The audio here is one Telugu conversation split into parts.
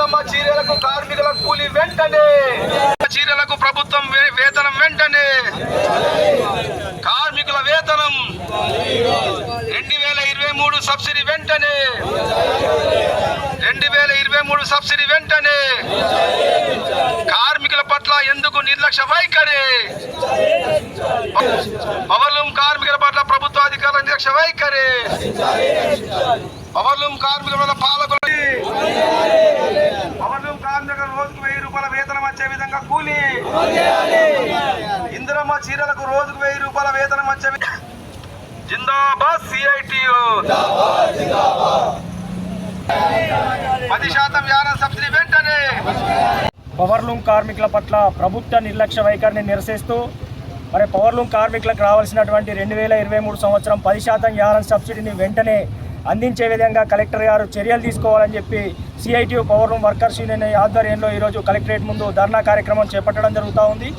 ఇందిరమ్మ చీరలకు కార్మికుల కూలీ వెంటనే, చీరలకు ప్రభుత్వం వేతనం వెంటనే, కార్మికుల వేతనం 2023 సబ్సిడీ వెంటనే, 2023 సబ్సిడీ వెంటనే, కార్మికుల పట్ల ఎందుకు నిర్లక్ష్య వైఖరి, పవర్లూమ్ కార్మికుల పట్ల ప్రభుత్వ అధికారుల నిర్లక్ష్య వైఖరి, పవర్లూమ్ కార్మికుల పట్ల పాలకులు, పవర్లూమ్ కార్మికుల రోజుకు 1000 రూపాయల వేతనం వచ్చే విధంగా కూలీ, ఇందిరమ్మ చీరలకు రోజుకు 1000 రూపాయల వేతనం వచ్చే జిందాబాద్ సిఐటియు 10% యానం సబ్సిడీ వెంటనే. పవర్లూమ్ కార్మికుల పట్ల ప్రభుత్వ నిర్లక్ష్య వైఖరిని నిరసిస్తూ మరి పవర్లూమ్ కార్మికులకు రావాల్సినటువంటి 2023 సంవత్సరం 10% యానం సబ్సిడీని వెంటనే అందించే విధంగా కలెక్టర్ గారు చర్యలు తీసుకోవాలని చెప్పి సిఐటియు పవర్లూమ్ వర్కర్స్ యూనియన్ ఆధ్వర్యంలో ఈరోజు కలెక్టరేట్ ముందు ధర్నా కార్యక్రమం చేపట్టడం జరుగుతూ ఉంది.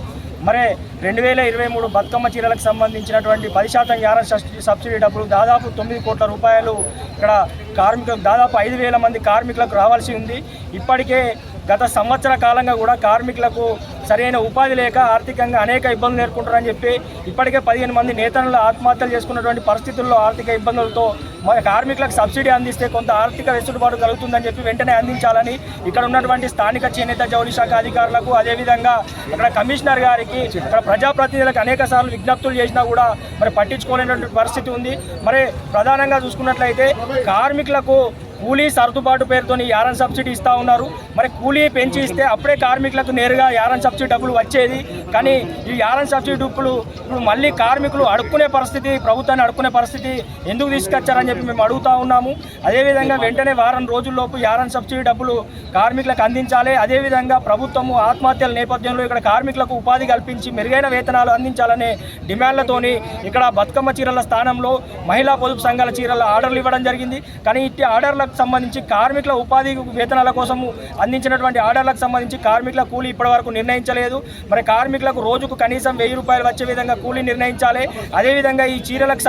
మరి 2023 బతుకమ్మ చీరలకు సంబంధించినటువంటి 10% యానం సబ్సిడీ డబ్బులు దాదాపు 9 కోట్ల రూపాయలు ఇక్కడ కార్మికులకు దాదాపు 5,000 మంది కార్మికులకు రావాల్సి ఉంది. ఇప్పటికే గత సంవత్సర కాలంగా కూడా కార్మికులకు సరైన ఉపాధి లేక ఆర్థికంగా అనేక ఇబ్బందులు ఎదుర్కొంటారని చెప్పి ఇప్పటికే 15 మంది నేతలు ఆత్మహత్యలు చేసుకున్నటువంటి పరిస్థితుల్లో ఆర్థిక ఇబ్బందులతో మన కార్మికులకు సబ్సిడీ అందిస్తే కొంత ఆర్థిక వెసులుబాటు కలుగుతుందని చెప్పి వెంటనే అందించాలని ఇక్కడ ఉన్నటువంటి స్థానిక చేనేత జౌళి శాఖ అధికారులకు అదేవిధంగా అక్కడ కమిషనర్ గారికి ఇక్కడ ప్రజాప్రతినిధులకు అనేక సార్లు విజ్ఞప్తులు చేసినా కూడా మరి పట్టించుకోలేనటువంటి పరిస్థితి ఉంది. మరి ప్రధానంగా చూసుకున్నట్లయితే కార్మికులకు కూలీ సర్దుబాటు పేరుతో యారన్ సబ్సిడీ ఇస్తూ ఉన్నారు. మరి కూలీ పెంచి ఇస్తే అప్పుడే కార్మికులకు నేరుగా యారన్ సబ్సిడీ డబ్బులు వచ్చేది. కానీ ఈ యారన్ సబ్సిడీ డబ్బులు ఇప్పుడు మళ్ళీ కార్మికులు అడుక్కునే పరిస్థితి, ప్రభుత్వాన్ని అడుక్కునే పరిస్థితి ఎందుకు తీసుకొచ్చారని చెప్పి మేము అడుగుతూ ఉన్నాము. అదేవిధంగా వెంటనే వారం రోజుల్లోపు యారన్ సబ్సిడీ డబ్బులు కార్మికులకు అందించాలి. అదేవిధంగా ప్రభుత్వము ఆత్మహత్యల నేపథ్యంలో ఇక్కడ కార్మికులకు ఉపాధి కల్పించి మెరుగైన వేతనాలు అందించాలనే డిమాండ్లతోని ఇక్కడ బతుకమ్మ చీరల స్థానంలో మహిళా పొదుపు సంఘాల చీరల ఆర్డర్లు ఇవ్వడం జరిగింది. కానీ ఇట్టి ఆర్డర్లకు సంబంధించి కార్మికుల ఉపాధి వేతనాల కోసం అందించినటువంటి ఆర్డర్లకు సంబంధించి కార్మికుల కూలీ ఇప్పటివరకు నిర్ణయించలేదు. మరి కార్మికులకు రోజుకు కనీసం 1000 రూపాయలు వచ్చే విధంగా కూలీ నిర్ణయించాలి. అదేవిధంగా ఈ చీరలకు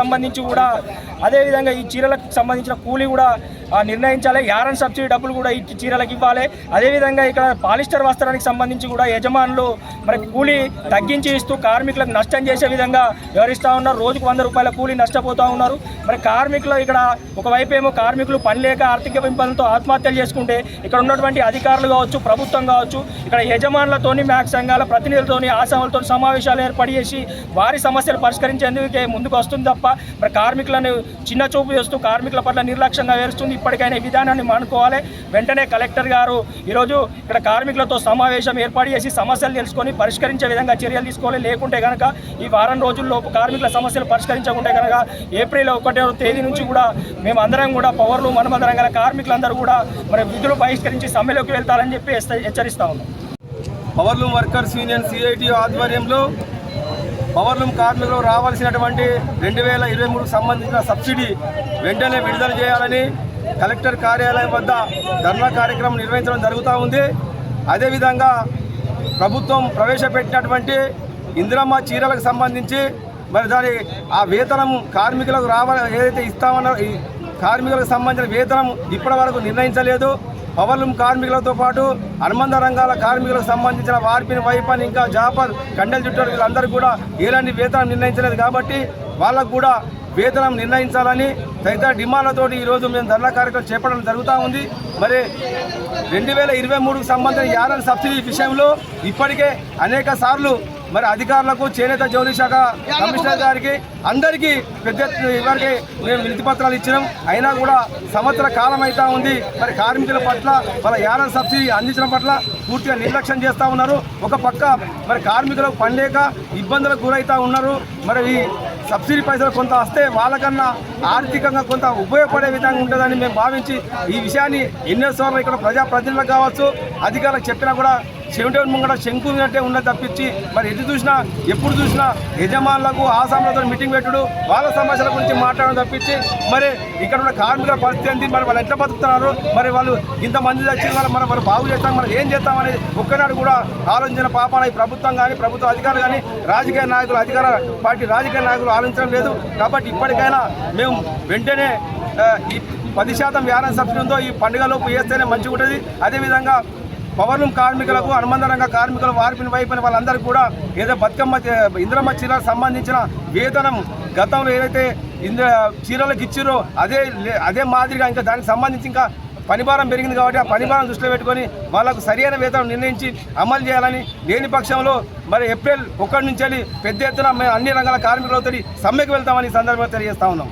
సంబంధించిన కూలీ కూడా నిర్ణయించాలి. యారన్ సబ్సిడీ డబ్బులు కూడా ఈ చీరలకు ఇవ్వాలి. అదేవిధంగా ఇక్కడ పాలిస్టర్ వస్త్రానికి సంబంధించి కూడా యజమానులు మరి కూలీ తగ్గించి ఇస్తూ కార్మికులకు నష్టం చేసే విధంగా వ్యవహరిస్తూ ఉన్నారు. రోజుకు 100 రూపాయల కూలీ నష్టపోతూ ఉన్నారు. మరి కార్మికులు ఇక్కడ ఒకవైపు ఏమో కార్మికులు పని లేక ఆర్థిక ఇబ్బందులతో ఆత్మహత్యలు చేసుకుంటే ఇక్కడ ఉన్నటువంటి అధికారులు కావచ్చు, ప్రభుత్వం కావచ్చు, ఇక్కడ యజమానులతోని మ్యాక్ సంఘాల ప్రతినిధులతోని ఆశాలతో సమావేశాలు ఏర్పాటు చేసి వారి సమస్యలు పరిష్కరించేందుకే ముందుకు వస్తుంది తప్ప మరి కార్మికులను చిన్న చూపు చేస్తూ కార్మికుల పట్ల నిర్లక్ష్యంగా వేరుస్తుంది. ఇప్పటికైనా ఈ విధానాన్ని మానుకోవాలి. వెంటనే కలెక్టర్ గారు ఈరోజు ఇక్కడ కార్మికులతో సమావేశం ఏర్పాటు చేసి సమస్యలు తెలుసుకొని పరిష్కరించే విధంగా చర్యలు తీసుకోవాలి. లేకుంటే కనుక ఈ వారం రోజుల్లోపు కార్మికుల సమస్యలు పరిష్కరించకుంటే కనుక ఏప్రిల్ 1వ తేదీ నుంచి కూడా మేము అందరం కూడా పవర్లు మనమందరం గల కార్మికులందరూ కూడా మరి విధులు బహిష్కరించి సమ్మెలోకి వెళ్తారని చెప్పి హెచ్చరిస్తా ఉన్నాం. పవర్లూమ్ వర్కర్స్ యూనియన్ సిఐటి ఆధ్వర్యంలో పవర్లూమ్ కార్మికులకు రావాల్సినటువంటి 2023 సంబంధించిన సబ్సిడీ వెంటనే విడుదల చేయాలని కలెక్టర్ కార్యాలయం వద్ద ధర్నా కార్యక్రమం నిర్వహించడం జరుగుతూ ఉంది. అదేవిధంగా ప్రభుత్వం ప్రవేశపెట్టినటువంటి ఇందిరమ్మ చీరలకు సంబంధించి మరి దాని ఆ వేతనం కార్మికులకు ఏదైతే ఇస్తామన్నారో ఈ కార్మికులకు సంబంధించిన వేతనం ఇప్పటి వరకు నిర్ణయించలేదు. పవర్లూమ్ కార్మికులతో పాటు అనుబంధ రంగాల కార్మికులకు సంబంధించిన వార్పిని, వైపన్, ఇంకా జాపర్, కండెల చుట్టూ వీళ్ళందరూ కూడా ఎలాంటి వేతనం నిర్ణయించలేదు. కాబట్టి వాళ్ళకు కూడా వేతనం నిర్ణయించాలని తదితర డిమాండ్లతోటి ఈరోజు మేము ధర్నా కార్యక్రమం చేపట్టడం జరుగుతూ ఉంది. మరి 2023కు సంబంధించిన యారన్ సబ్సిడీ విషయంలో ఇప్పటికే అనేక సార్లు మరి అధికారులకు, చేనేత జౌళి శాఖ కమిషనర్ గారికి అందరికీ పెద్ద ఇవరికి మేము వినతి పత్రాలు ఇచ్చినాం. అయినా కూడా సంవత్సర కాలం అవుతా ఉంది. మరి కార్మికుల పట్ల వాళ్ళ యారన్ సబ్సిడీ అందించడం పట్ల పూర్తిగా నిర్లక్ష్యం చేస్తూ ఉన్నారు. ఒక పక్క మరి కార్మికులకు పని లేక ఇబ్బందులకు గురవుతూ ఉన్నారు. మరి ఈ సబ్సిడీ పైసలు కొంత వస్తే వాళ్ళకన్నా ఆర్థికంగా కొంత ఉపయోగపడే విధంగా ఉంటుందని మేము భావించి ఈ విషయాన్ని ఎన్నోసార్లు ఇక్కడ ప్రజాప్రతినిధులకు కావచ్చు, అధికారులకు చెప్పినా కూడా చెవిటి ముంగట శంకున్నట్టే ఉన్నది తప్పించి మరి ఎప్పుడు చూసినా యజమానులకు, ఆసాములతో మీటింగ్ పెట్టుడు, వాళ్ళ సమస్యల గురించి మాట్లాడడం తప్పించి మరి ఇక్కడ ఉన్న కార్మికుల పరిస్థితి ఏంటి, మరి వాళ్ళు ఎట్లా బతుకుతున్నారు, మరి వాళ్ళు ఇంతమంది వచ్చిన వాళ్ళు మనం బాగు చేస్తాం, మనం ఏం చేస్తామనేది ఒక్కనాడు కూడా ఆలోచించిన పాపాన ఈ ప్రభుత్వం కానీ, ప్రభుత్వ అధికారులు కానీ, రాజకీయ నాయకులు, అధికార పార్టీ రాజకీయ నాయకులు ఆలోచించడం లేదు. కాబట్టి ఇప్పటికైనా మేము వెంటనే 10% యారన్ సబ్సిడీ ఉందో ఈ పండుగలోపు వేస్తేనే మంచిగా ఉంటుంది. అదేవిధంగా పవర్లూమ్ కార్మికులకు అనుబంధ రంగ కార్మికులు వారిపిన వైపున వాళ్ళందరికీ కూడా ఏదో బతుకమ్మ ఇంద్రమ్మ చీరలకు సంబంధించిన వేతనం గతంలో ఏదైతే చీరలకు ఇచ్చిరో అదే మాదిరిగా ఇంకా దానికి సంబంధించి ఇంకా పనిభారం పెరిగింది కాబట్టి ఆ పనిభారం దృష్టిలో పెట్టుకొని వాళ్ళకు సరైన వేతనం నిర్ణయించి అమలు చేయాలని, లేని పక్షంలో మరి ఏప్రిల్ 1 నుంచి పెద్ద ఎత్తున అన్ని రంగాల కార్మికులతో సమ్మెకు వెళ్తామని సందర్భంగా తెలియజేస్తా ఉన్నాం.